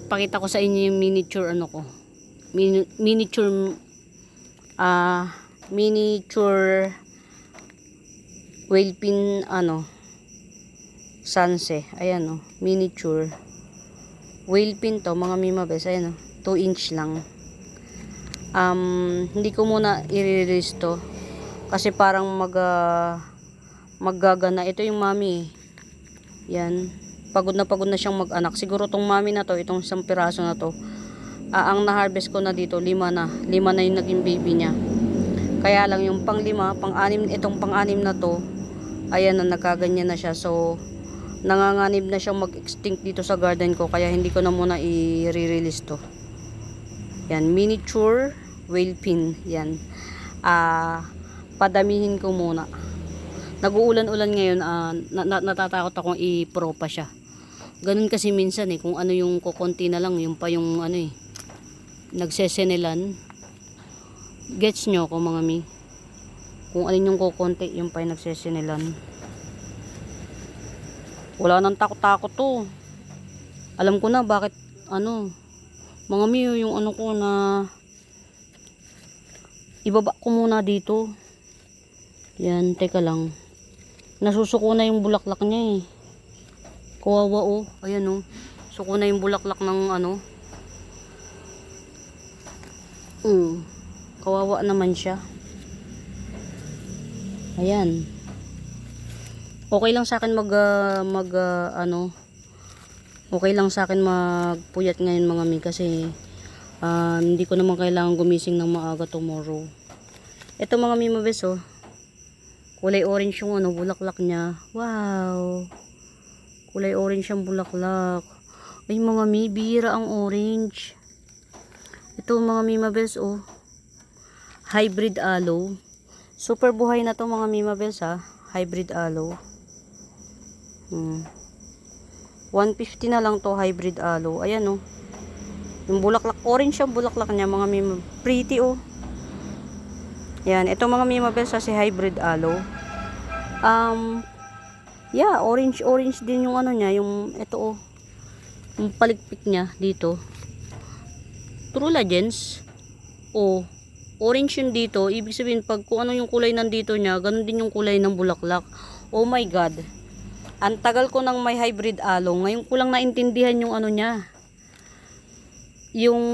Speaker 1: Pakita ko sa inyo yung miniature ano ko. Miniature whale pin sanse. Ayan oh, miniature whale pin to mga mimabes. Ayan oh, 2 inch lang. Hindi ko muna i-release to kasi parang maggagana. Ito yung mami. Yan, pagod na siyang mag-anak. Siguro tong mami na to, itong isang piraso na to, ang na-harvest ko na dito 5 na yung naging baby niya. Kaya lang yung pang-anim, itong pang-anim na to, ayan na, nagkaganyan na siya. So nanganganib na siyang mag-extinct dito sa garden ko, kaya hindi ko na muna i-release to. Yan, miniature whale pin. Yan. Padamihin ko muna. Nag-uulan-ulan ngayon, natatakot akong i-pro pa siya. Ganun kasi minsan kung ano yung kukunti na lang, yung pa yung nagsesenelan. Gets nyo ko mga mi? Kung alin yung kukonti, yung pa yung nagsesinilan. Wala nang takot-takot to. Alam ko na bakit, mga miyo, yung ko na ibaba ko muna dito. Yan, teka lang. Nasusuko na yung bulaklak niya eh. Kawawa oh. Ayan oh. Suko na yung bulaklak ng kawawa naman siya. Ayan. Okay lang sa akin okay lang sa akin magpuyat ngayon mga mi kasi hindi ko naman kailangan gumising ng maaga tomorrow. Ito mga mi mabes oh. Kulay orange yung bulaklak niya. Wow. Kulay orange yung bulaklak. Ay mga mi, bihira ang orange. Ito mga mi mabes oh. Hybrid aloe. Super buhay na to mga mi mabes ha. Hybrid aloe. 150 na lang to hybrid aloe. Ayan oh. Yung bulaklak, orange yung bulaklak niya mga mima. Pretty oh. Yan, ito mga mima best si hybrid aloe. Yeah, orange din yung niya, yung ito oh. Yung palikpik niya dito. True Legends. Oh, orange yun dito. Ibig sabihin pag kung ano yung kulay nandito niya, ganun din yung kulay ng bulaklak. Oh my god. Ang tagal ko nang may hybrid aloe. Ngayon ko lang naintindihan yung niya. Yung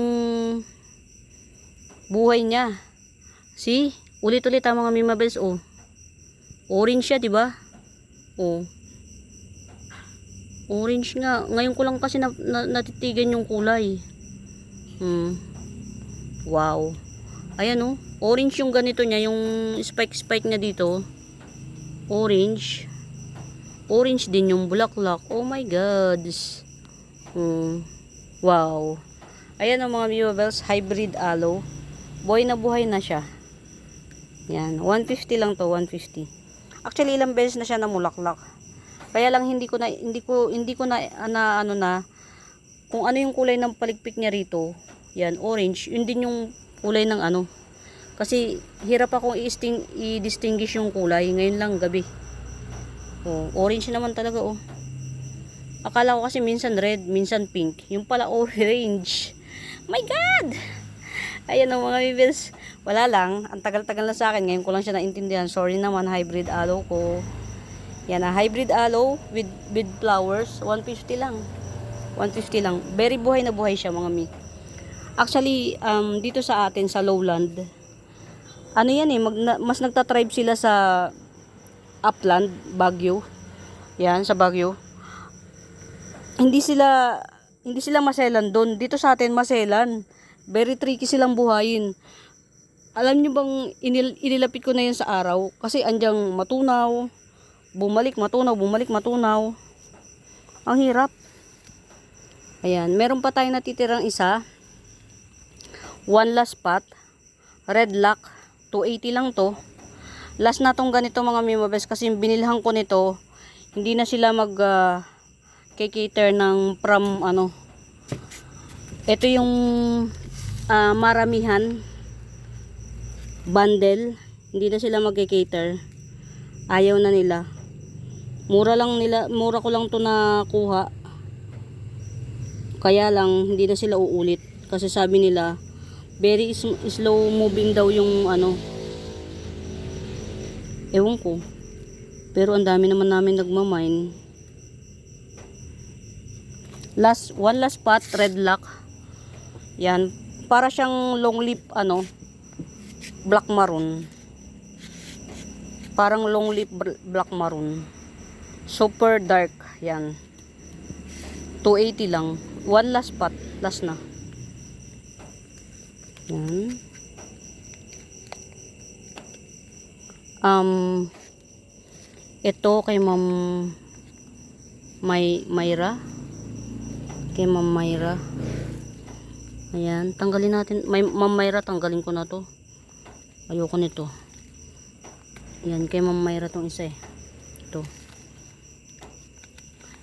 Speaker 1: buhay niya. See? Ulit-ulit ang mga mimabels oh. Orange siya, 'di ba? Oh. Orange nga. Ngayon ko lang kasi natitigan yung kulay. Wow. Ayan oh. Orange yung ganito niya, yung spike niya dito. Orange. Orange din yung bulaklak. Oh my god. Wow. Ayan ang mga mimabels, hybrid aloe. Buhay na siya. Yan, 150 lang to, 150. Actually ilang beses na siya namulaklak. Kaya lang hindi ko na kung ano yung kulay ng palikpik niya rito. Yan, orange. Yun din yung kulay ng Kasi hirap akong i-distinguish yung kulay. Ngayon lang gabi. Oh, orange naman talaga oh. Akala ko kasi minsan red, minsan pink. Yung pala orange. My god! Ayan ang mga bibils. Wala lang. Ang tagal-tagal na sa akin. Ngayon ko lang siya naintindihan. Sorry naman, hybrid aloe ko. Yan na, hybrid aloe with flowers. 150 lang. 150 lang. Very buhay na buhay siya mga mi. Actually, dito sa atin, sa lowland, yan eh, mas nagtatribe sila sa upland, Baguio. Yan, sa Baguio. Hindi sila maselan doon. Dito sa atin, maselan. Very tricky silang buhayin. Alam nyo bang inilapit ko na yan sa araw? Kasi andyang matunaw. Bumalik, matunaw. Ang hirap. Ayan. Meron pa tayong natitirang isa. One last spot. Red lock. 280 lang to. Last na tong ganito mga mimabes. Kasi binilhan ko nito. Hindi na sila cater ng from ito yung maramihan bundle. Hindi na sila cater. Ayaw na nila. Mura ko lang to nakuha. Kaya lang hindi na sila uulit kasi sabi nila very slow moving daw yung ewan ko. Pero ang dami naman namin nagmamine. One last spot, red lock. Yan, para siyang long leaf black maroon. Parang long leaf black maroon. Super dark, yan. 280 lang. One last spot, last na. Yan. Ito kay Ma'am Mayra. Kay Ma'am Mayra. Ayan, tanggalin natin. Ma'am Mayra, tanggalin ko na to. Ayoko nito. Ayan, kay Ma'am Mayra tong isa eh. Ito.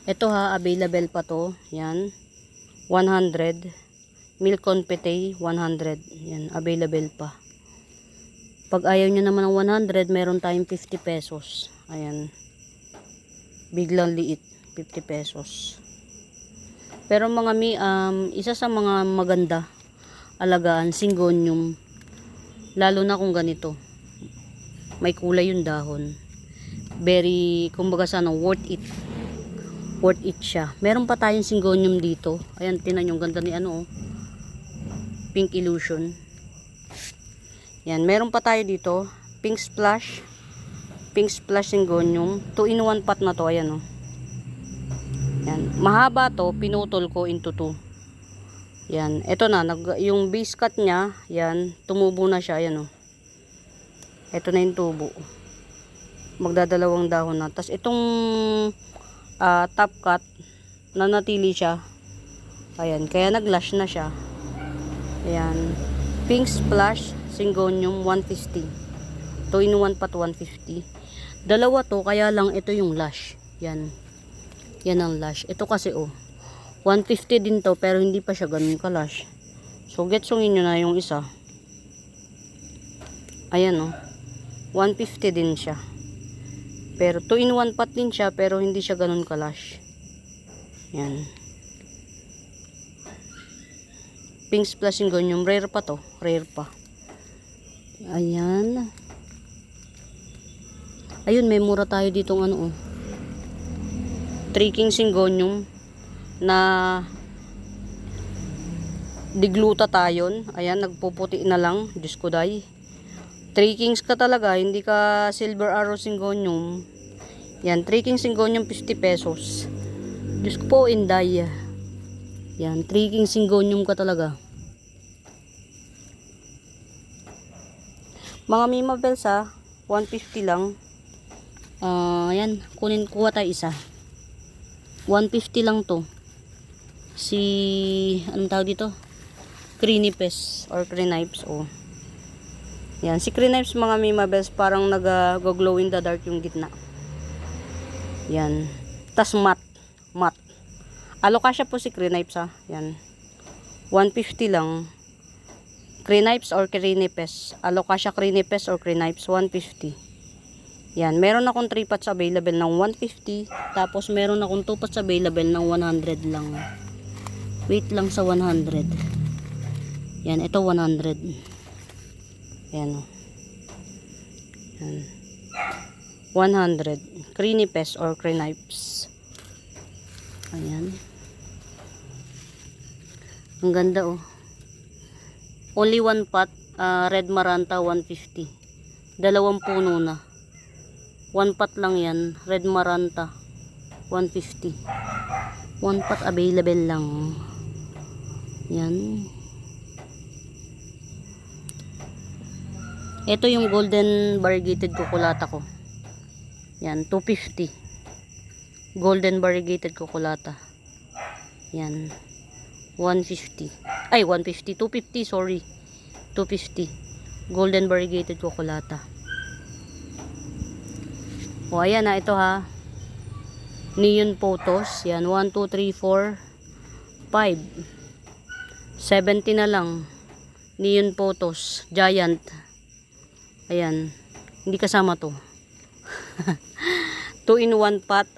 Speaker 1: Ito ha, available pa to. Yan. 100. Milk confete 100. Yan, available pa. Pag ayaw nyo naman ng 100, meron tayong 50 pesos. Ayan. Biglang liit. 50 pesos. Pero mga mi, isa sa mga maganda alagaan, Syngonium. Lalo na kung ganito. May kulay yung dahon. Very, kumbaga sana, worth it. Worth it siya. Meron pa tayong Syngonium dito. Ayan, tinan yung ganda ni ano, oh. Pink Illusion. Yan, meron pa tayo dito. Pink Splash. Pink Splash Syngonium. 2-in-1 pot na to. Ayan, oh. Yan. Mahaba to. Pinutol ko into 2. Yan. Ito na. Yung base cut niya. Yan. Tumubo na siya. Ayan, oh. Ito na yung tubo. Magdadalawang dahon na. Tapos itong top cut. Nanatili siya. Ayan. Kaya naglash na siya. Ayan. Pink Splash Syngonium 150. 2-in-1 pot 150. Dalawa to. Kaya lang ito yung lash. Yan. Yan ang lash. Ito kasi oh. 150 din to. Pero hindi pa siya ganun ka-lash. So getsungin nyo na yung isa. Ayan oh. 150 din siya. Pero 2-in-1 pot din siya. Pero hindi siya ganun ka-lash. Yan. Pink Splash Syngonium. Rare pa to. Rare pa. Ayan. Ayun, may mura tayo ditong ano oh. 3 King Syngonium na digluta tayon. Ayan, nagpuputi na lang. Diyos ko day. 3 Kings ka talaga. Hindi ka Silver Arrow Syngonium. Yan, 3 King Syngonium 50 pesos. Diyos ko po, inday. Yan, 3 King Syngonium ka talaga. Mga Mima Bells ha, 150 lang. Ayan, kuha tayo isa. 150 lang to. Si, anong tawag dito? Crenipes or Crenipes. Oh. Yan, si Crenipes mga Mima Bells parang nag-glow in the dark yung gitna. Yan. Tas matte. Matte. Alokasya po si Crenipes ha. Yan. 150 lang. Crenipes or Crenipes. Alokasya Crenipes or Crenipes 150. Yan, meron akong 3 pots available ng 150. Tapos meron akong 2 pots available ng 100 lang. Wait lang sa 100. Yan, ito 100. Yan. Yan. 100. Crenipes or Crenipes. Ayan. Ang ganda oh. Only 1 pot. Red Maranta 150. Dalawang puno na. 1 pot lang yan. Red Maranta 150. 1 pot available lang. Yan. Ito yung golden variegated kukulata ko. Yan, 250. Golden variegated kukulata. Yan. 150. Ay, 150. 250, sorry. 250. Golden variegated kukulata. O, ayan na, ito ha. Neon photos. Yan, 1, 2, 3, 4, 5. 70 na lang. Neon photos. Giant. Ayan. Hindi kasama to. 2-in-1 pot.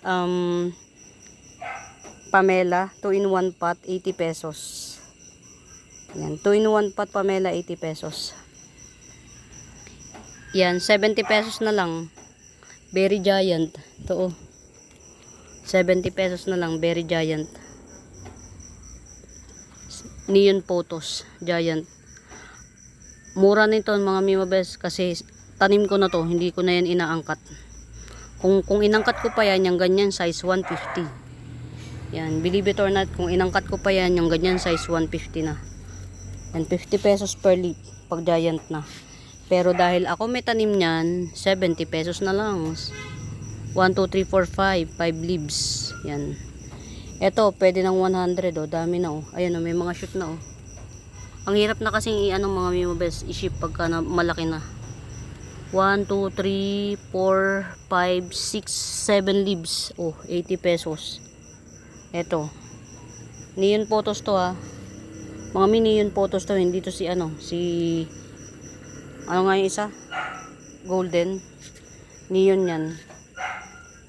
Speaker 1: Pamela. 2-in-1 pot. 80 pesos. Yan. 2-in-1 pot Pamela. 80 pesos. Yan. 70 pesos na lang. Very giant. Ito oh. 70 pesos na lang. Very giant. Neon photos. Giant. Mura nito mga Mima Bells kasi tanim ko na to. Hindi ko na yan inaangkat. Kung inangkat ko pa yan, yung ganyan size 150. Yan. Believe it or not, kung inangkat ko pa yan, yung ganyan size 150 na. Yan. 50 pesos per leaf. Pag giant na. Pero dahil ako may tanim niyan, 70 pesos na lang. 1, 2, 3, 4, 5. 5 leaves. Yan. Ito, pwede ng 100 oh. Dami na oh. Ayan oh, may mga shoot na oh. Ang hirap na kasing i-ano mga Mima Bells, i-ship pagka na, malaki na. 1, 2, 3, 4, 5, 6, 7 leaves. Oh, 80 pesos. Ito. Neon photos to ha. Mga neon photos to. Hindi to si ano, si Ano nga yung isa? Golden. Neon yan.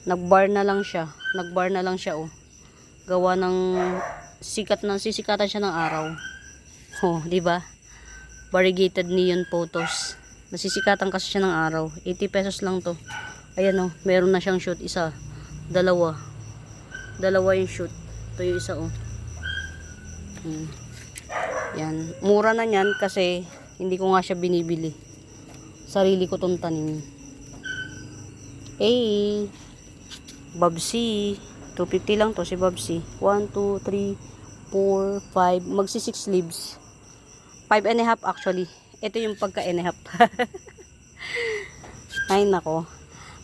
Speaker 1: Nagbar na lang siya. Nagbar na lang siya, oh. Gawa ng sisikatan siya ng araw. Oh, di ba? Variegated neon photos. Nasisikatan kasi siya ng araw. 80 pesos lang to. Ayan, oh. Meron na siyang shoot. Isa. Dalawa. Dalawa yung shoot. Ito yung isa, oh. Yan. Mura na yan kasi hindi ko nga siya binibili. Sarili ko tong tanim. Babsi. 250 lang to si Babsi. 1, 2, 3, 4, 5. Magsi 6 leaves. 5 and a half actually. Ito yung pagka and a half. Ay nako.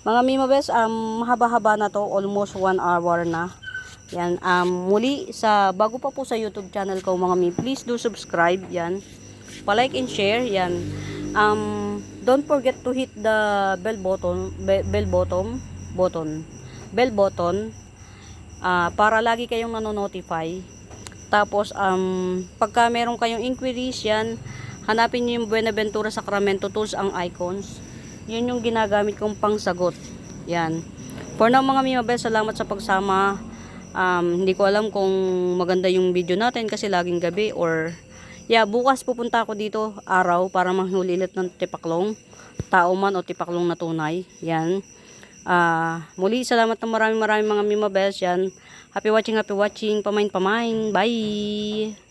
Speaker 1: Mga Mima Bes, mahaba-haba na to. Almost 1 hour na. Yan, muli sa bago pa po sa YouTube channel ko mga mi, please do subscribe. Yan. Pa-like and share. Yan. Don't forget to hit the bell button para lagi kayong nanonotify. Tapos pagka meron kayong inquiries, yan, hanapin niyo yung Buenaventura Sacramento Tools ang icons. Yun yung ginagamit kong pangsagot. Yan. For now mga Mima Bes, salamat sa pagsama. Hindi ko alam kung maganda yung video natin kasi laging gabi or bukas pupunta ako dito araw para manghulilit ng tipaklong, tao man o tipaklong na tunay. Yan. Muli salamat ng maraming mga Mima Bes. Yan. Happy watching, pamain. Bye.